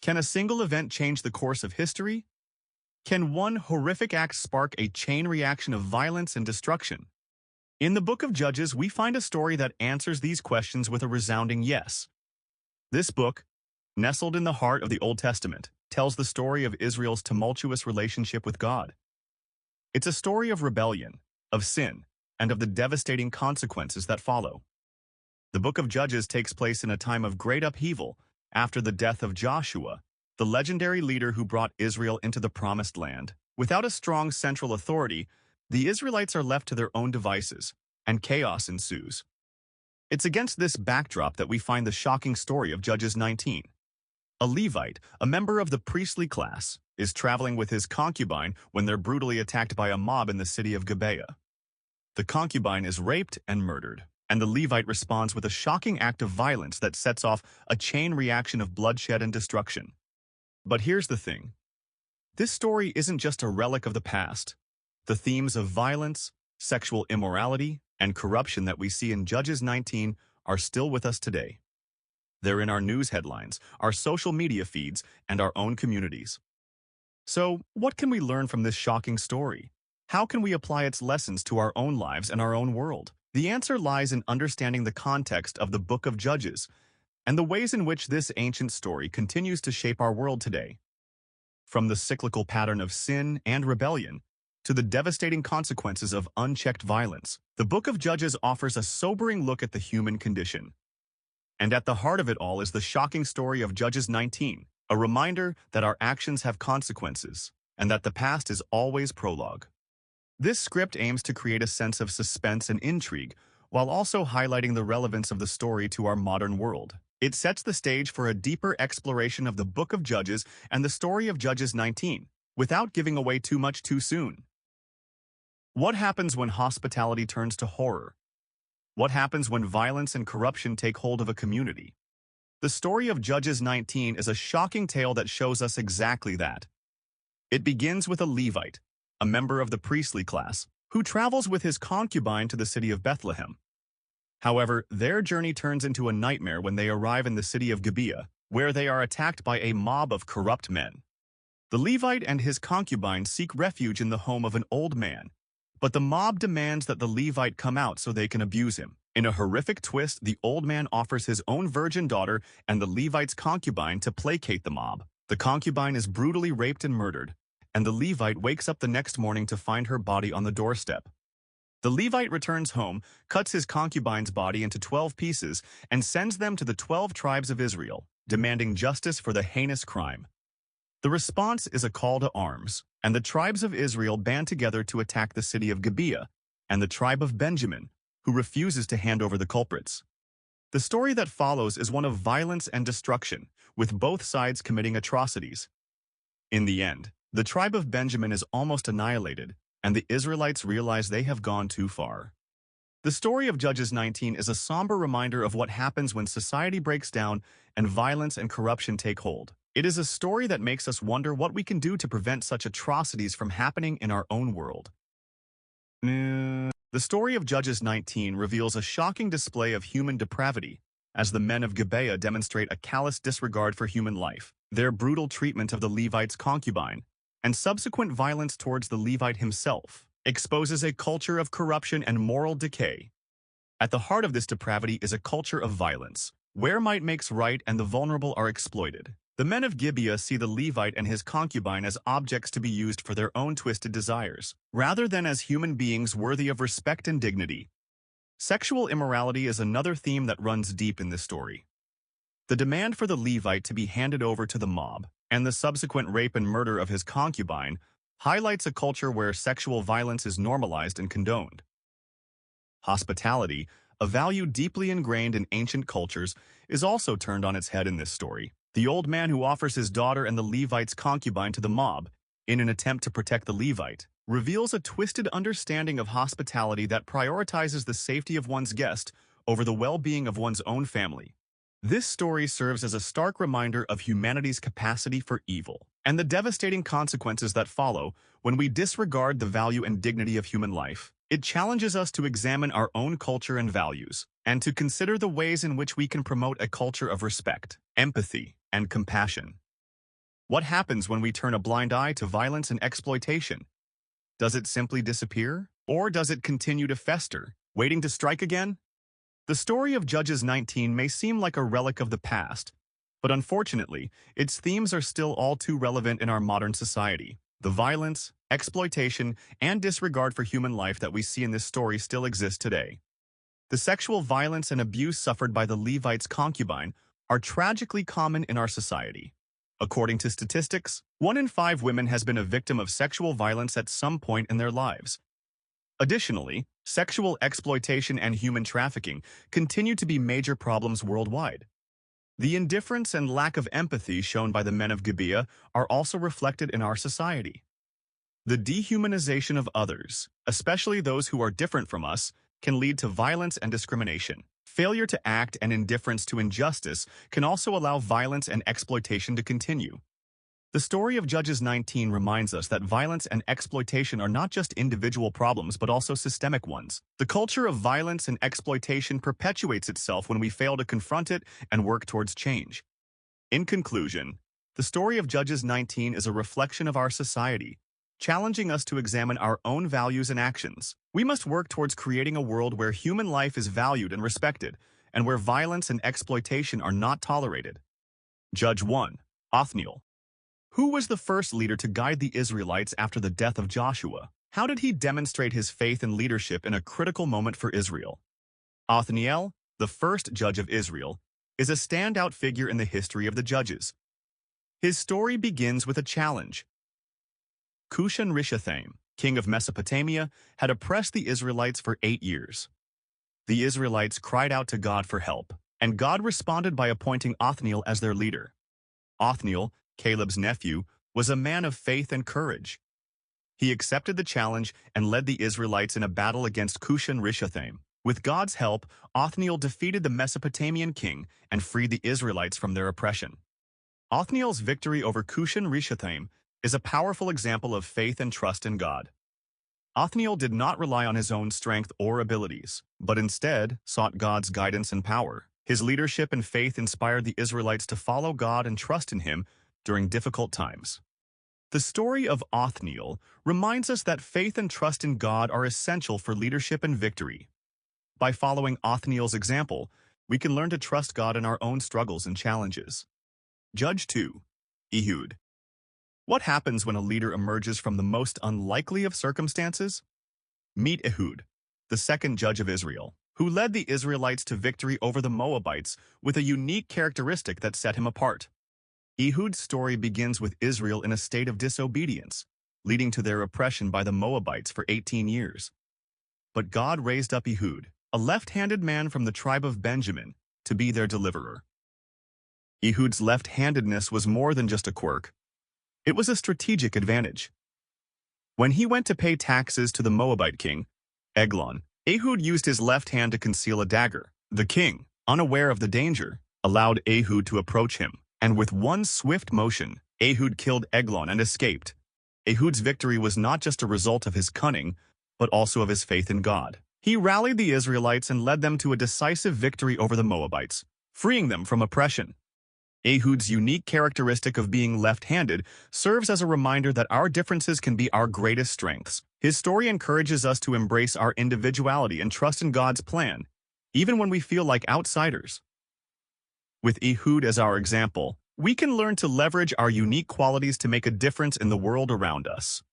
Can a single event change the course of history? Can one horrific act spark a chain reaction of violence and destruction? In the book of Judges, we find a story that answers these questions with a resounding yes. This book, nestled in the heart of the Old Testament, tells the story of Israel's tumultuous relationship with God. It's a story of rebellion, of sin, and of the devastating consequences that follow. The book of Judges takes place in a time of great upheaval after the death of Joshua, the legendary leader who brought Israel into the Promised Land. Without a strong central authority, the Israelites are left to their own devices, and chaos ensues. It's against this backdrop that we find the shocking story of Judges 19. A Levite, a member of the priestly class, is traveling with his concubine when they're brutally attacked by a mob in the city of Gibeah. The concubine is raped and murdered, and the Levite responds with a shocking act of violence that sets off a chain reaction of bloodshed and destruction. But here's the thing. This story isn't just a relic of the past. The themes of violence, sexual immorality, and corruption that we see in Judges 19 are still with us today. They're in our news headlines, our social media feeds, and our own communities. So, what can we learn from this shocking story? How can we apply its lessons to our own lives and our own world? The answer lies in understanding the context of the book of Judges and the ways in which this ancient story continues to shape our world today. From the cyclical pattern of sin and rebellion to the devastating consequences of unchecked violence, the book of Judges offers a sobering look at the human condition. And at the heart of it all is the shocking story of Judges 19, a reminder that our actions have consequences and that the past is always prologue. This script aims to create a sense of suspense and intrigue while also highlighting the relevance of the story to our modern world. It sets the stage for a deeper exploration of the book of Judges and the story of Judges 19, without giving away too much too soon. What happens when hospitality turns to horror? What happens when violence and corruption take hold of a community? The story of Judges 19 is a shocking tale that shows us exactly that. It begins with a Levite, a member of the priestly class, who travels with his concubine to the city of Bethlehem. However, their journey turns into a nightmare when they arrive in the city of Gibeah, where they are attacked by a mob of corrupt men. The Levite and his concubine seek refuge in the home of an old man, but the mob demands that the Levite come out so they can abuse him. In a horrific twist, the old man offers his own virgin daughter and the Levite's concubine to placate the mob. The concubine is brutally raped and murdered, and the Levite wakes up the next morning to find her body on the doorstep. The Levite returns home, cuts his concubine's body into 12 pieces, and sends them to the 12 tribes of Israel, demanding justice for the heinous crime. The response is a call to arms, and the tribes of Israel band together to attack the city of Gibeah and the tribe of Benjamin, who refuses to hand over the culprits. The story that follows is one of violence and destruction, with both sides committing atrocities. In the end, the tribe of Benjamin is almost annihilated, and the Israelites realize they have gone too far. The story of Judges 19 is a somber reminder of what happens when society breaks down and violence and corruption take hold. It is a story that makes us wonder what we can do to prevent such atrocities from happening in our own world. The story of Judges 19 reveals a shocking display of human depravity, as the men of Gibeah demonstrate a callous disregard for human life. Their brutal treatment of the Levite's concubine, and subsequent violence towards the Levite himself, exposes a culture of corruption and moral decay. At the heart of this depravity is a culture of violence, where might makes right and the vulnerable are exploited. The men of Gibeah see the Levite and his concubine as objects to be used for their own twisted desires, rather than as human beings worthy of respect and dignity. Sexual immorality is another theme that runs deep in this story. The demand for the Levite to be handed over to the mob, and the subsequent rape and murder of his concubine, highlights a culture where sexual violence is normalized and condoned. Hospitality, a value deeply ingrained in ancient cultures, is also turned on its head in this story. The old man who offers his daughter and the Levite's concubine to the mob, in an attempt to protect the Levite, reveals a twisted understanding of hospitality that prioritizes the safety of one's guest over the well-being of one's own family. This story serves as a stark reminder of humanity's capacity for evil, and the devastating consequences that follow when we disregard the value and dignity of human life. It challenges us to examine our own culture and values, and to consider the ways in which we can promote a culture of respect, empathy, and compassion. What happens when we turn a blind eye to violence and exploitation? Does it simply disappear? Or does it continue to fester, waiting to strike again? The story of Judges 19 may seem like a relic of the past, but unfortunately, its themes are still all too relevant in our modern society. The violence, exploitation, and disregard for human life that we see in this story still exist today. The sexual violence and abuse suffered by the Levite's concubine are tragically common in our society. According to statistics, 1 in 5 women has been a victim of sexual violence at some point in their lives. Additionally, sexual exploitation and human trafficking continue to be major problems worldwide. The indifference and lack of empathy shown by the men of Gibeah are also reflected in our society. The dehumanization of others, especially those who are different from us, can lead to violence and discrimination. Failure to act and indifference to injustice can also allow violence and exploitation to continue. The story of Judges 19 reminds us that violence and exploitation are not just individual problems but also systemic ones. The culture of violence and exploitation perpetuates itself when we fail to confront it and work towards change. In conclusion, the story of Judges 19 is a reflection of our society, challenging us to examine our own values and actions. We must work towards creating a world where human life is valued and respected, and where violence and exploitation are not tolerated. Judge 1. Othniel. Who was the first leader to guide the Israelites after the death of Joshua? How did he demonstrate his faith and leadership in a critical moment for Israel? Othniel, the first judge of Israel, is a standout figure in the history of the judges. His story begins with a challenge. Cushan-Rishathaim, king of Mesopotamia, had oppressed the Israelites for 8 years. The Israelites cried out to God for help, and God responded by appointing Othniel as their leader. Othniel, Caleb's nephew, was a man of faith and courage. He accepted the challenge and led the Israelites in a battle against Cushan-Rishathaim. With God's help, Othniel defeated the Mesopotamian king and freed the Israelites from their oppression. Othniel's victory over Cushan-Rishathaim is a powerful example of faith and trust in God. Othniel did not rely on his own strength or abilities, but instead sought God's guidance and power. His leadership and faith inspired the Israelites to follow God and trust in him during difficult times. The story of Othniel reminds us that faith and trust in God are essential for leadership and victory. By following Othniel's example, we can learn to trust God in our own struggles and challenges. Judge 2. Ehud. What happens when a leader emerges from the most unlikely of circumstances? Meet Ehud, the second judge of Israel, who led the Israelites to victory over the Moabites with a unique characteristic that set him apart. Ehud's story begins with Israel in a state of disobedience, leading to their oppression by the Moabites for 18 years. But God raised up Ehud, a left-handed man from the tribe of Benjamin, to be their deliverer. Ehud's left-handedness was more than just a quirk. It was a strategic advantage. When he went to pay taxes to the Moabite king, Elon, Ehud used his left hand to conceal a dagger. The king, unaware of the danger, allowed Ehud to approach him, and with one swift motion, Ehud killed Elon and escaped. Ehud's victory was not just a result of his cunning, but also of his faith in God. He rallied the Israelites and led them to a decisive victory over the Moabites, freeing them from oppression. Ehud's unique characteristic of being left-handed serves as a reminder that our differences can be our greatest strengths. His story encourages us to embrace our individuality and trust in God's plan, even when we feel like outsiders. With Ehud as our example, we can learn to leverage our unique qualities to make a difference in the world around us.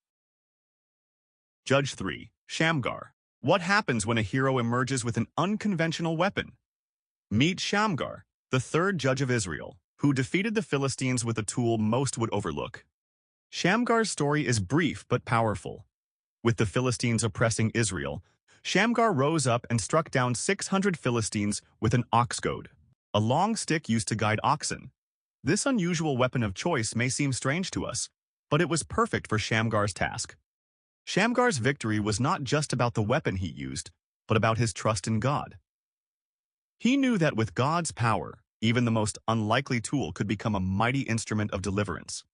Judge 3. Shamgar. What happens when a hero emerges with an unconventional weapon? Meet Shamgar, the third judge of Israel, who defeated the Philistines with a tool most would overlook. Shamgar's story is brief but powerful. With the Philistines oppressing Israel, Shamgar rose up and struck down 600 Philistines with an ox goad, a long stick used to guide oxen. This unusual weapon of choice may seem strange to us, but it was perfect for Shamgar's task. Shamgar's victory was not just about the weapon he used, but about his trust in God. He knew that with God's power, even the most unlikely tool could become a mighty instrument of deliverance.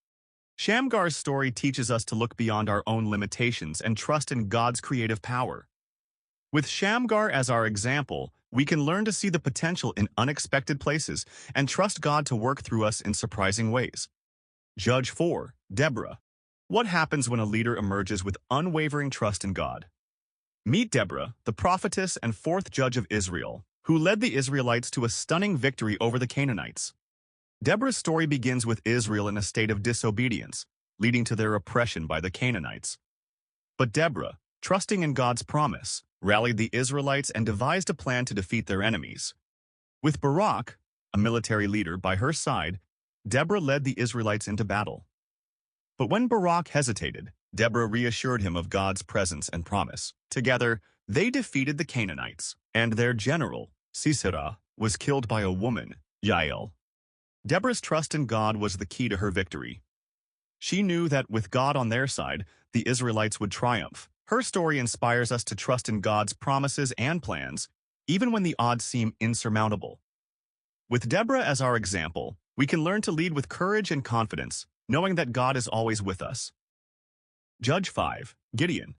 Shamgar's story teaches us to look beyond our own limitations and trust in God's creative power. With Shamgar as our example, we can learn to see the potential in unexpected places and trust God to work through us in surprising ways. Judge 4. Deborah. What happens when a leader emerges with unwavering trust in God? Meet Deborah, the prophetess and fourth judge of Israel, who led the Israelites to a stunning victory over the Canaanites. Deborah's story begins with Israel in a state of disobedience, leading to their oppression by the Canaanites. But Deborah, trusting in God's promise, rallied the Israelites and devised a plan to defeat their enemies. With Barak, a military leader, by her side, Deborah led the Israelites into battle. But when Barak hesitated, Deborah reassured him of God's presence and promise. Together, they defeated the Canaanites, and their general, Sisera, was killed by a woman, Jair. Deborah's trust in God was the key to her victory. She knew that with God on their side, the Israelites would triumph. Her story inspires us to trust in God's promises and plans, even when the odds seem insurmountable. With Deborah as our example, we can learn to lead with courage and confidence, knowing that God is always with us. Judge 5. Gideon.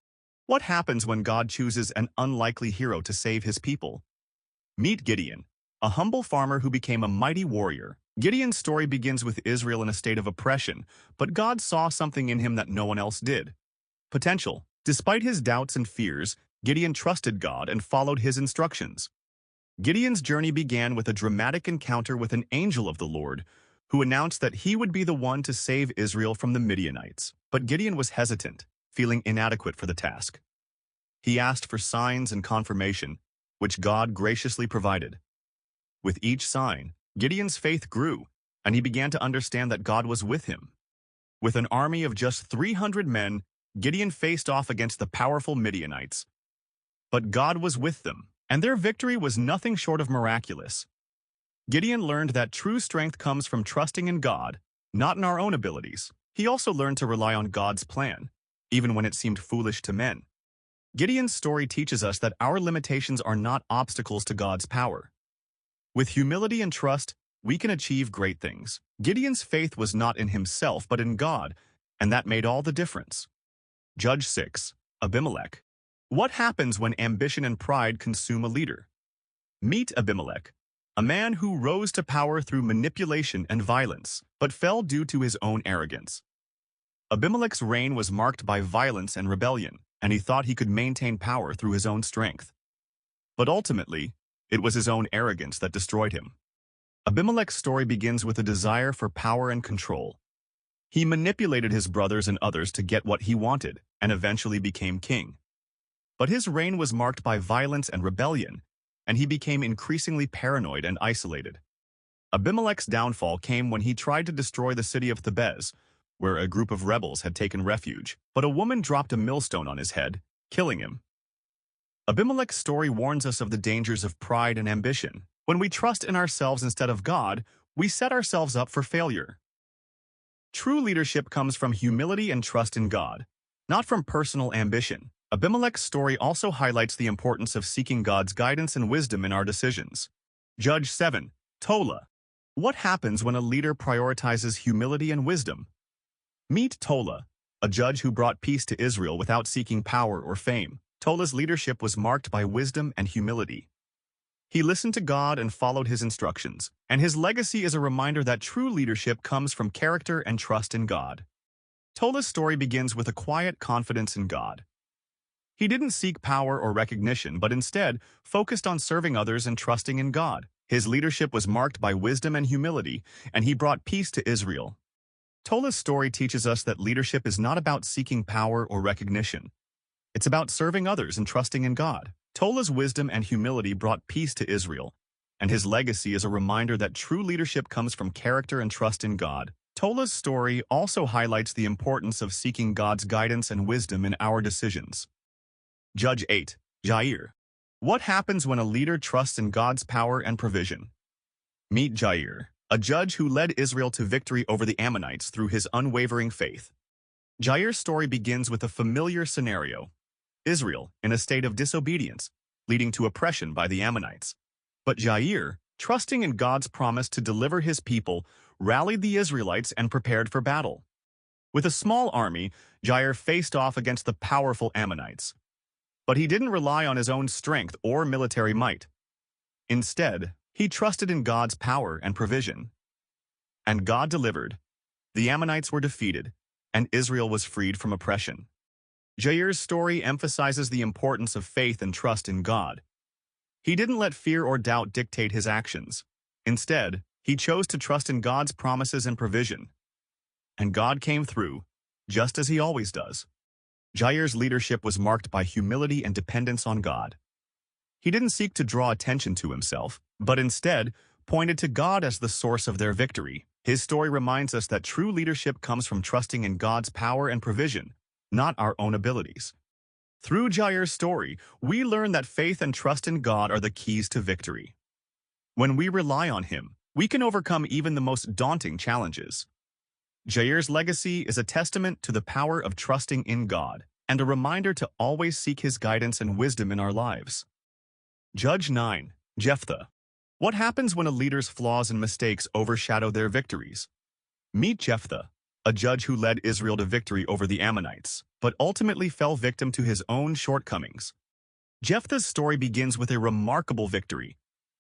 What happens when God chooses an unlikely hero to save his people? Meet Gideon, a humble farmer who became a mighty warrior. Gideon's story begins with Israel in a state of oppression, but God saw something in him that no one else did. Potential. Despite his doubts and fears, Gideon trusted God and followed his instructions. Gideon's journey began with a dramatic encounter with an angel of the Lord, who announced that he would be the one to save Israel from the Midianites. But Gideon was hesitant, feeling inadequate for the task. He asked for signs and confirmation, which God graciously provided. With each sign, Gideon's faith grew, and he began to understand that God was with him. With an army of just 300 men, Gideon faced off against the powerful Midianites. But God was with them, and their victory was nothing short of miraculous. Gideon learned that true strength comes from trusting in God, not in our own abilities. He also learned to rely on God's plan, even when it seemed foolish to men. Gideon's story teaches us that our limitations are not obstacles to God's power. With humility and trust, we can achieve great things. Gideon's faith was not in himself, but in God, and that made all the difference. Judge 6. Abimelech. What happens when ambition and pride consume a leader? Meet Abimelech, a man who rose to power through manipulation and violence, but fell due to his own arrogance. Abimelech's reign was marked by violence and rebellion, and he thought he could maintain power through his own strength. But ultimately, it was his own arrogance that destroyed him. Abimelech's story begins with a desire for power and control. He manipulated his brothers and others to get what he wanted, and eventually became king. But his reign was marked by violence and rebellion, and he became increasingly paranoid and isolated. Abimelech's downfall came when he tried to destroy the city of Thebez, where a group of rebels had taken refuge, but a woman dropped a millstone on his head, killing him. Abimelech's story warns us of the dangers of pride and ambition. When we trust in ourselves instead of God, we set ourselves up for failure. True leadership comes from humility and trust in God, not from personal ambition. Abimelech's story also highlights the importance of seeking God's guidance and wisdom in our decisions. Judge 7. Tola. What happens when a leader prioritizes humility and wisdom? Meet Tola, a judge who brought peace to Israel without seeking power or fame. Tola's leadership was marked by wisdom and humility. He listened to God and followed his instructions, and his legacy is a reminder that true leadership comes from character and trust in God. Tola's story begins with a quiet confidence in God. He didn't seek power or recognition, but instead focused on serving others and trusting in God. His leadership was marked by wisdom and humility, and he brought peace to Israel. Tola's story teaches us that leadership is not about seeking power or recognition. It's about serving others and trusting in God. Tola's wisdom and humility brought peace to Israel, and his legacy is a reminder that true leadership comes from character and trust in God. Tola's story also highlights the importance of seeking God's guidance and wisdom in our decisions. Judge 8. Jair. What happens when a leader trusts in God's power and provision? Meet Jair, a judge who led Israel to victory over the Ammonites through his unwavering faith. Jair's story begins with a familiar scenario: Israel in a state of disobedience, leading to oppression by the Ammonites. But Jair, trusting in God's promise to deliver his people, rallied the Israelites and prepared for battle. With a small army, Jair faced off against the powerful Ammonites. But he didn't rely on his own strength or military might. Instead, he trusted in God's power and provision. And God delivered. The Ammonites were defeated, and Israel was freed from oppression. Jair's story emphasizes the importance of faith and trust in God. He didn't let fear or doubt dictate his actions. Instead, he chose to trust in God's promises and provision. And God came through, just as he always does. Jair's leadership was marked by humility and dependence on God. He didn't seek to draw attention to himself, but instead pointed to God as the source of their victory. His story reminds us that true leadership comes from trusting in God's power and provision, not our own abilities. Through Jair's story, we learn that faith and trust in God are the keys to victory. When we rely on him, we can overcome even the most daunting challenges. Jair's legacy is a testament to the power of trusting in God and a reminder to always seek his guidance and wisdom in our lives. Judge 9. Jephthah. What happens when a leader's flaws and mistakes overshadow their victories? Meet Jephthah, a judge who led Israel to victory over the Ammonites, but ultimately fell victim to his own shortcomings. Jephthah's story begins with a remarkable victory.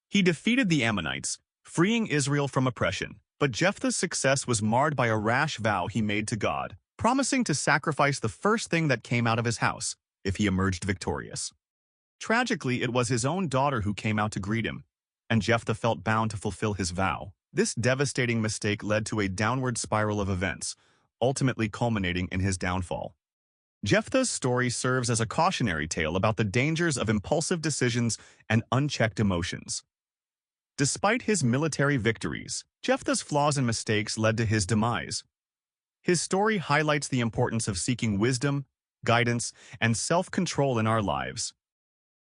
He defeated the Ammonites, freeing Israel from oppression, but Jephthah's success was marred by a rash vow he made to God, promising to sacrifice the first thing that came out of his house if he emerged victorious. Tragically, it was his own daughter who came out to greet him, and Jephthah felt bound to fulfill his vow. This devastating mistake led to a downward spiral of events, ultimately culminating in his downfall. Jephthah's story serves as a cautionary tale about the dangers of impulsive decisions and unchecked emotions. Despite his military victories, Jephthah's flaws and mistakes led to his demise. His story highlights the importance of seeking wisdom, guidance, and self-control in our lives.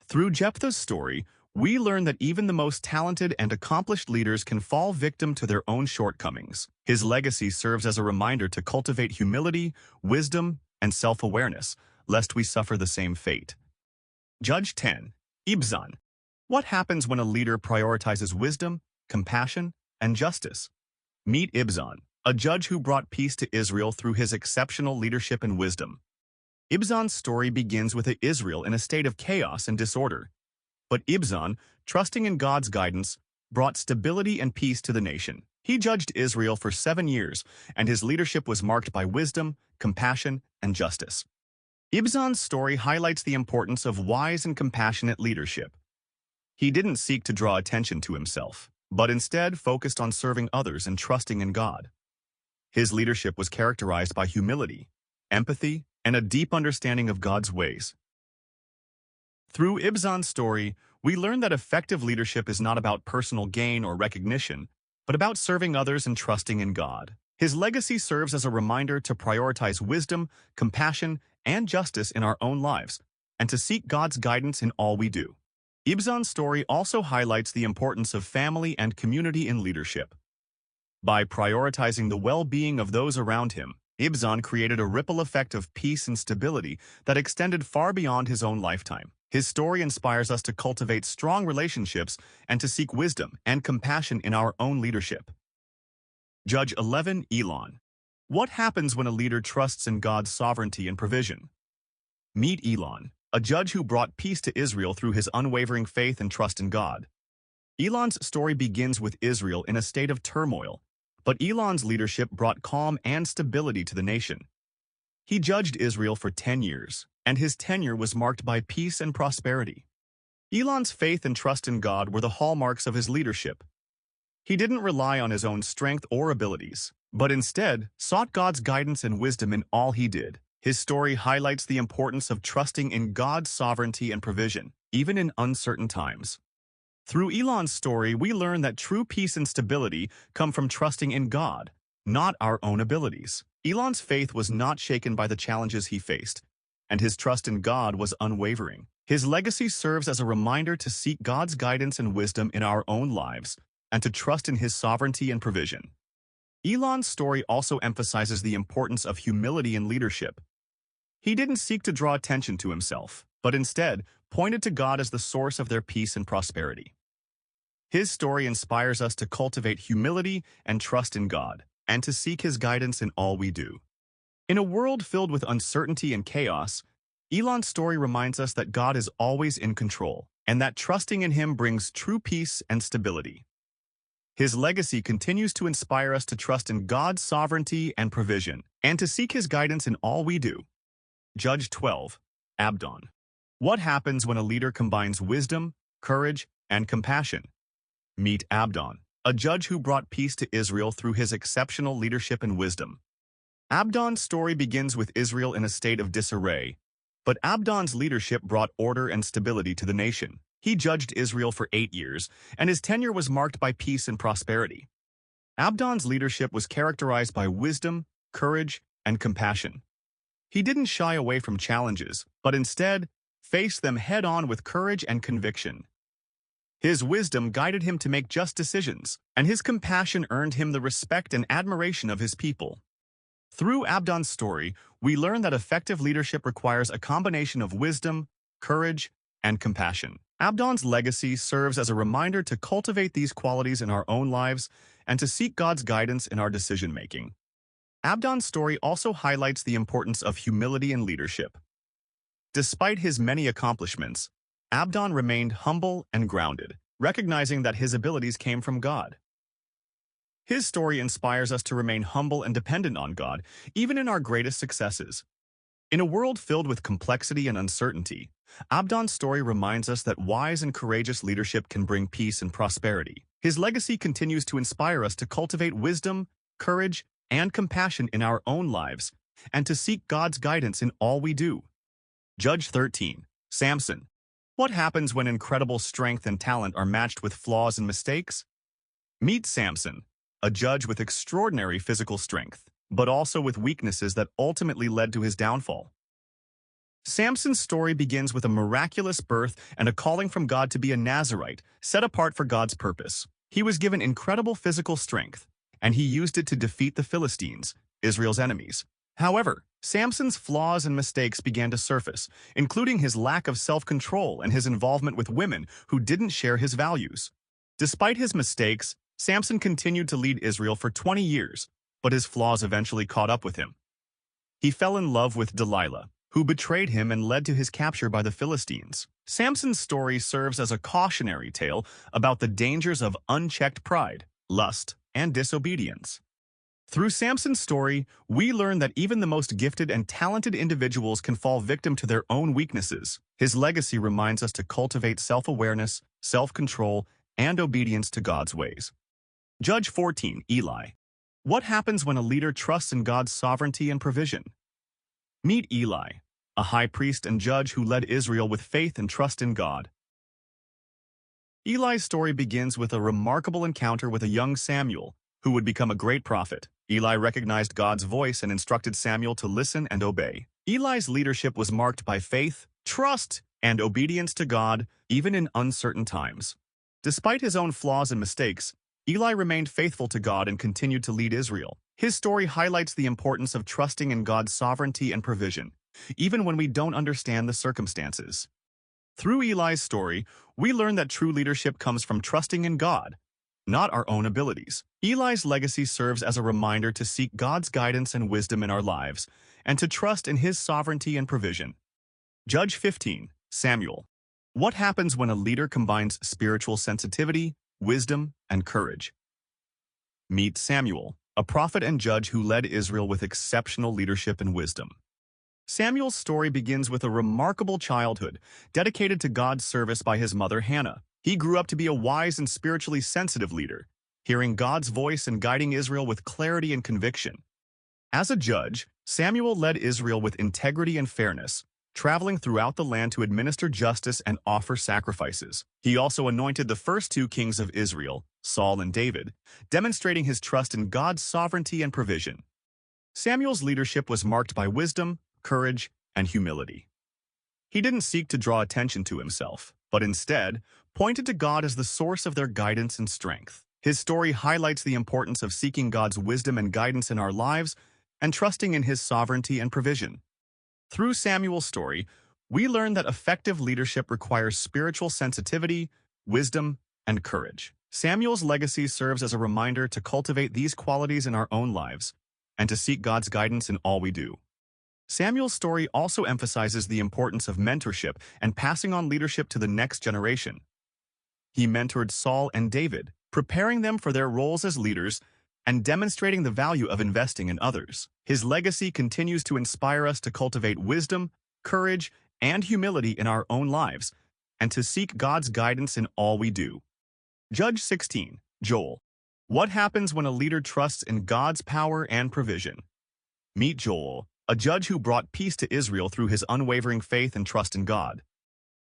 Through Jephthah's story, we learn that even the most talented and accomplished leaders can fall victim to their own shortcomings. His legacy serves as a reminder to cultivate humility, wisdom, and self-awareness, lest we suffer the same fate. Judge 10. Ibzan. What happens when a leader prioritizes wisdom, compassion, and justice? Meet Ibzan, a judge who brought peace to Israel through his exceptional leadership and wisdom. Ibzan's story begins with Israel in a state of chaos and disorder. But Ibzan, trusting in God's guidance, brought stability and peace to the nation. He judged Israel for 7 years, and his leadership was marked by wisdom, compassion, and justice. Ibzan's story highlights the importance of wise and compassionate leadership. He didn't seek to draw attention to himself, but instead focused on serving others and trusting in God. His leadership was characterized by humility, empathy, and a deep understanding of God's ways. Through Ibzan's story, we learn that effective leadership is not about personal gain or recognition, but about serving others and trusting in God. His legacy serves as a reminder to prioritize wisdom, compassion, and justice in our own lives, and to seek God's guidance in all we do. Ibzan's story also highlights the importance of family and community in leadership. By prioritizing the well-being of those around him, Ibzan created a ripple effect of peace and stability that extended far beyond his own lifetime. His story inspires us to cultivate strong relationships and to seek wisdom and compassion in our own leadership. Judge 11. Elon. What happens when a leader trusts in God's sovereignty and provision? Meet Elon, a judge who brought peace to Israel through his unwavering faith and trust in God. Elon's story begins with Israel in a state of turmoil, but Elon's leadership brought calm and stability to the nation. He judged Israel for 10 years, and his tenure was marked by peace and prosperity. Elon's faith and trust in God were the hallmarks of his leadership. He didn't rely on his own strength or abilities, but instead sought God's guidance and wisdom in all he did. His story highlights the importance of trusting in God's sovereignty and provision, even in uncertain times. Through Elon's story, we learn that true peace and stability come from trusting in God, not our own abilities. Elon's faith was not shaken by the challenges he faced, and his trust in God was unwavering. His legacy serves as a reminder to seek God's guidance and wisdom in our own lives, and to trust in his sovereignty and provision. Elon's story also emphasizes the importance of humility in leadership. He didn't seek to draw attention to himself, but instead pointed to God as the source of their peace and prosperity. His story inspires us to cultivate humility and trust in God, and to seek his guidance in all we do. In a world filled with uncertainty and chaos, Elon's story reminds us that God is always in control, and that trusting in him brings true peace and stability. His legacy continues to inspire us to trust in God's sovereignty and provision, and to seek His guidance in all we do. Judge 12. Abdon. What happens when a leader combines wisdom, courage, and compassion? Meet Abdon, a judge who brought peace to Israel through his exceptional leadership and wisdom. Abdon's story begins with Israel in a state of disarray, but Abdon's leadership brought order and stability to the nation. He judged Israel for 8 years, and his tenure was marked by peace and prosperity. Abdon's leadership was characterized by wisdom, courage, and compassion. He didn't shy away from challenges, but instead faced them head-on with courage and conviction. His wisdom guided him to make just decisions, and his compassion earned him the respect and admiration of his people. Through Abdon's story, we learn that effective leadership requires a combination of wisdom, courage, and compassion. Abdon's legacy serves as a reminder to cultivate these qualities in our own lives and to seek God's guidance in our decision-making. Abdon's story also highlights the importance of humility in leadership. Despite his many accomplishments, Abdon remained humble and grounded, recognizing that his abilities came from God. His story inspires us to remain humble and dependent on God, even in our greatest successes. In a world filled with complexity and uncertainty, Abdon's story reminds us that wise and courageous leadership can bring peace and prosperity. His legacy continues to inspire us to cultivate wisdom, courage, and compassion in our own lives, and to seek God's guidance in all we do. Judge 13. Samson. What happens when incredible strength and talent are matched with flaws and mistakes? Meet Samson, a judge with extraordinary physical strength, but also with weaknesses that ultimately led to his downfall. Samson's story begins with a miraculous birth and a calling from God to be a Nazirite, set apart for God's purpose. He was given incredible physical strength, and he used it to defeat the Philistines, Israel's enemies. However, Samson's flaws and mistakes began to surface, including his lack of self-control and his involvement with women who didn't share his values. Despite his mistakes, Samson continued to lead Israel for 20 years, but his flaws eventually caught up with him. He fell in love with Delilah, who betrayed him and led to his capture by the Philistines. Samson's story serves as a cautionary tale about the dangers of unchecked pride, lust, and disobedience. Through Samson's story, we learn that even the most gifted and talented individuals can fall victim to their own weaknesses. His legacy reminds us to cultivate self-awareness, self-control, and obedience to God's ways. Judge 14. Eli. What happens when a leader trusts in God's sovereignty and provision? Meet Eli, a high priest and judge who led Israel with faith and trust in God. Eli's story begins with a remarkable encounter with a young Samuel, who would become a great prophet. Eli recognized God's voice and instructed Samuel to listen and obey. Eli's leadership was marked by faith, trust, and obedience to God, even in uncertain times. Despite his own flaws and mistakes, Eli remained faithful to God and continued to lead Israel. His story highlights the importance of trusting in God's sovereignty and provision, even when we don't understand the circumstances. Through Eli's story, we learn that true leadership comes from trusting in God, not our own abilities. Eli's legacy serves as a reminder to seek God's guidance and wisdom in our lives, and to trust in His sovereignty and provision. Judge 15. Samuel. What happens when a leader combines spiritual sensitivity, wisdom, and courage? Meet Samuel, a prophet and judge who led Israel with exceptional leadership and wisdom. Samuel's story begins with a remarkable childhood, dedicated to God's service by his mother Hannah. He grew up to be a wise and spiritually sensitive leader, hearing God's voice and guiding Israel with clarity and conviction. As a judge, Samuel led Israel with integrity and fairness, traveling throughout the land to administer justice and offer sacrifices. He also anointed the first 2 kings of Israel, Saul and David, demonstrating his trust in God's sovereignty and provision. Samuel's leadership was marked by wisdom, courage, and humility. He didn't seek to draw attention to himself, but instead pointed to God as the source of their guidance and strength. His story highlights the importance of seeking God's wisdom and guidance in our lives and trusting in His sovereignty and provision. Through Samuel's story, we learn that effective leadership requires spiritual sensitivity, wisdom, and courage. Samuel's legacy serves as a reminder to cultivate these qualities in our own lives and to seek God's guidance in all we do. Samuel's story also emphasizes the importance of mentorship and passing on leadership to the next generation. He mentored Saul and David, preparing them for their roles as leaders and demonstrating the value of investing in others. His legacy continues to inspire us to cultivate wisdom, courage, and humility in our own lives, and to seek God's guidance in all we do. Judge 16, Joel. What happens when a leader trusts in God's power and provision? Meet Joel, a judge who brought peace to Israel through his unwavering faith and trust in God.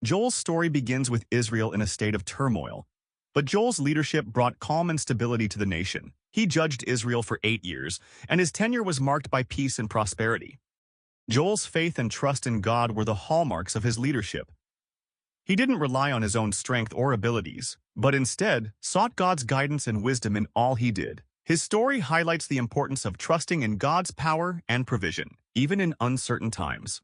Joel's story begins with Israel in a state of turmoil, but Joel's leadership brought calm and stability to the nation. He judged Israel for 8 years, and his tenure was marked by peace and prosperity. Joel's faith and trust in God were the hallmarks of his leadership. He didn't rely on his own strength or abilities, but instead sought God's guidance and wisdom in all he did. His story highlights the importance of trusting in God's power and provision, even in uncertain times.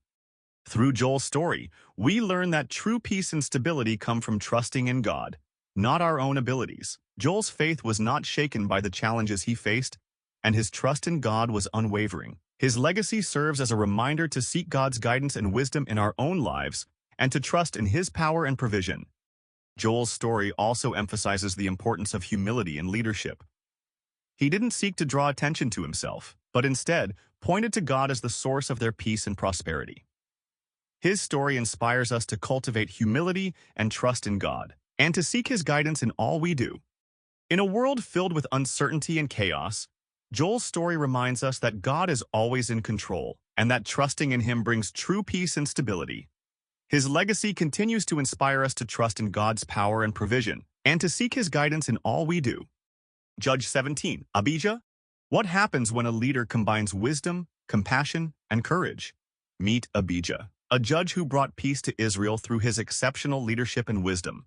Through Joel's story, we learn that true peace and stability come from trusting in God, not our own abilities. Joel's faith was not shaken by the challenges he faced, and his trust in God was unwavering. His legacy serves as a reminder to seek God's guidance and wisdom in our own lives, and to trust in his power and provision. Joel's story also emphasizes the importance of humility in leadership. He didn't seek to draw attention to himself, but instead pointed to God as the source of their peace and prosperity. His story inspires us to cultivate humility and trust in God, and to seek his guidance in all we do. In a world filled with uncertainty and chaos, Joel's story reminds us that God is always in control, and that trusting in him brings true peace and stability. His legacy continues to inspire us to trust in God's power and provision, and to seek his guidance in all we do. Judge 17, Abijah. What happens when a leader combines wisdom, compassion, and courage? Meet Abijah, a judge who brought peace to Israel through his exceptional leadership and wisdom.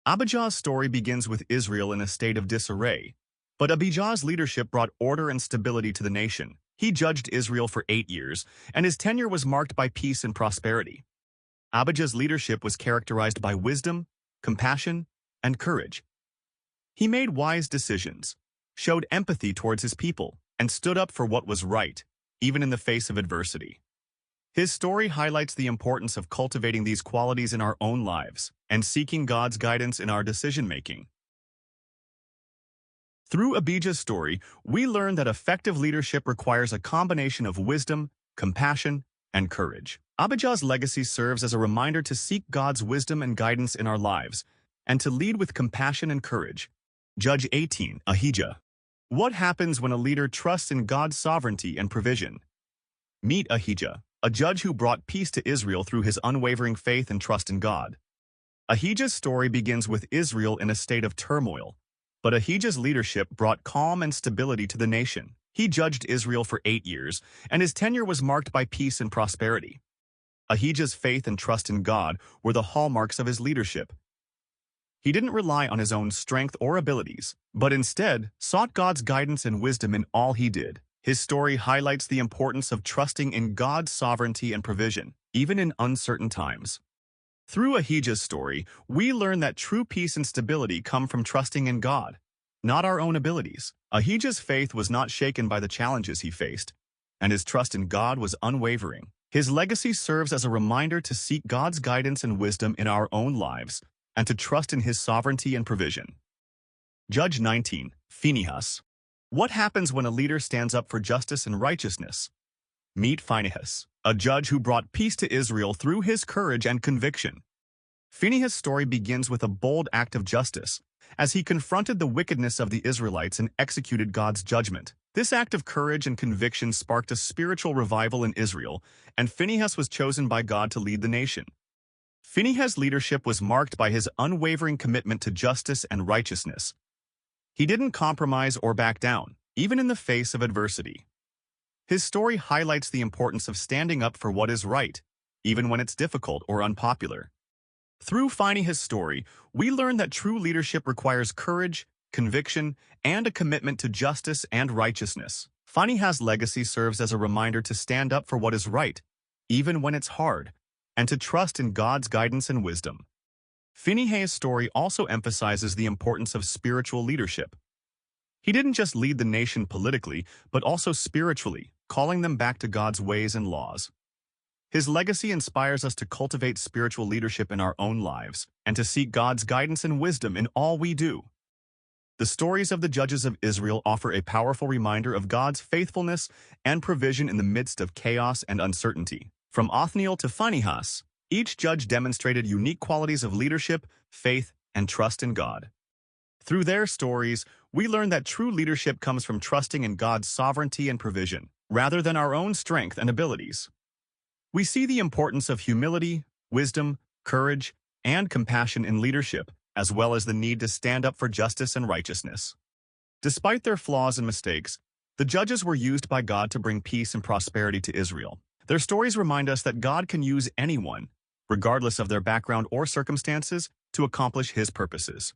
Abijah's story begins with Israel in a state of disarray, but Abijah's leadership brought order and stability to the nation. He judged Israel for 8 years, and his tenure was marked by peace and prosperity. Abijah's leadership was characterized by wisdom, compassion, and courage. He made wise decisions, showed empathy towards his people, and stood up for what was right, even in the face of adversity. His story highlights the importance of cultivating these qualities in our own lives and seeking God's guidance in our decision-making. Through Abijah's story, we learn that effective leadership requires a combination of wisdom, compassion, and courage. Abijah's legacy serves as a reminder to seek God's wisdom and guidance in our lives, and to lead with compassion and courage. Judge 18, Ahijah. What happens when a leader trusts in God's sovereignty and provision? Meet Ahijah, a judge who brought peace to Israel through his unwavering faith and trust in God. Ahijah's story begins with Israel in a state of turmoil, but Ahijah's leadership brought calm and stability to the nation. He judged Israel for 8 years, and his tenure was marked by peace and prosperity. Ahijah's faith and trust in God were the hallmarks of his leadership. He didn't rely on his own strength or abilities, but instead sought God's guidance and wisdom in all he did. His story highlights the importance of trusting in God's sovereignty and provision, even in uncertain times. Through Ahijah's story, we learn that true peace and stability come from trusting in God, not our own abilities. Ahijah's faith was not shaken by the challenges he faced, and his trust in God was unwavering. His legacy serves as a reminder to seek God's guidance and wisdom in our own lives, and to trust in his sovereignty and provision. Judge 19, Phinehas. What happens when a leader stands up for justice and righteousness? Meet Phinehas, a judge who brought peace to Israel through his courage and conviction. Phinehas' story begins with a bold act of justice, as he confronted the wickedness of the Israelites and executed God's judgment. This act of courage and conviction sparked a spiritual revival in Israel, and Phinehas was chosen by God to lead the nation. Phinehas' leadership was marked by his unwavering commitment to justice and righteousness. He didn't compromise or back down, even in the face of adversity. His story highlights the importance of standing up for what is right, even when it's difficult or unpopular. Through Phinehas' story, we learn that true leadership requires courage, conviction, and a commitment to justice and righteousness. Phinehas' legacy serves as a reminder to stand up for what is right, even when it's hard, and to trust in God's guidance and wisdom. Phinehas' story also emphasizes the importance of spiritual leadership. He didn't just lead the nation politically, but also spiritually, calling them back to God's ways and laws. His legacy inspires us to cultivate spiritual leadership in our own lives, and to seek God's guidance and wisdom in all we do. The stories of the judges of Israel offer a powerful reminder of God's faithfulness and provision in the midst of chaos and uncertainty. From Othniel to Phinehas, each judge demonstrated unique qualities of leadership, faith, and trust in God. Through their stories, we learn that true leadership comes from trusting in God's sovereignty and provision, rather than our own strength and abilities. We see the importance of humility, wisdom, courage, and compassion in leadership, as well as the need to stand up for justice and righteousness. Despite their flaws and mistakes, the judges were used by God to bring peace and prosperity to Israel. Their stories remind us that God can use anyone, regardless of their background or circumstances, to accomplish His purposes.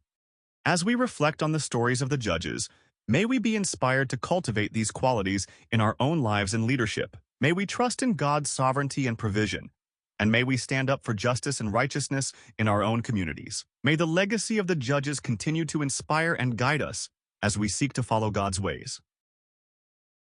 As we reflect on the stories of the judges, may we be inspired to cultivate these qualities in our own lives and leadership. May we trust in God's sovereignty and provision, and may we stand up for justice and righteousness in our own communities. May the legacy of the judges continue to inspire and guide us as we seek to follow God's ways.